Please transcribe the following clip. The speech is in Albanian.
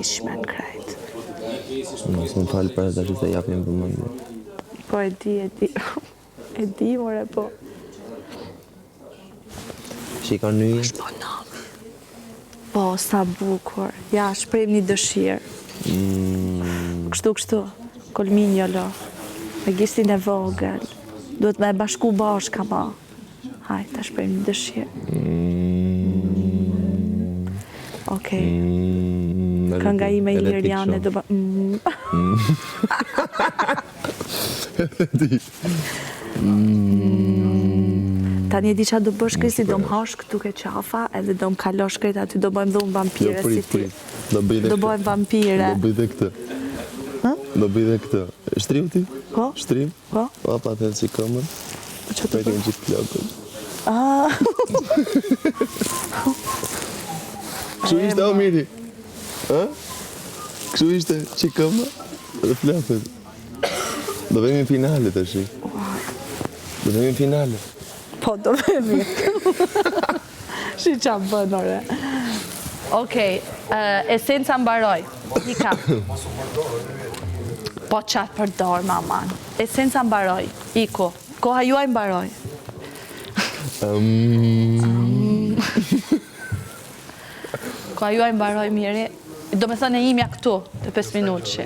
kishmen krejt. Mos më falë për edhe që të japim vëmendje. Po e di. E di, more, po. Shikon nyje? Është po nami. Po, sa bukur. Ja, shprejm një dëshirë. Kështu, kolminjo lo. Me gishtin e vogël. Duhet me e bashku bashka ma. Hajt, ta shprejm një dëshirë. Okej. Kënga ime iliriane do ba... Tani e di qa do bësh Kristi, do m'hash këtu ke qafa, edhe do m'kalosh krejt aty, do bëjmë dhumë vampire si ti. Do bëjmë vampire. Do bëj dhe këtë. Do bëj dhe këtë. Shtrim ti? Po? Shtrim? Po? Pa të edhe si këmër. Që të Pejtë në gjithë plakën. Kështu ishte o miri? Kështu ishte që këmër dhe plakën. Do vemi në finale të shi. Do vemi në finale. Po, do vemi. Shi qa bën, ore. Okej, esenca mbaroj. Ika. Po qatë përdor, maman. Esenca mbaroj. Iko. Koha juaj mbaroj. Koha juaj mbaroj, miri. Do me thënë e imja këtu, të 5 minutë që.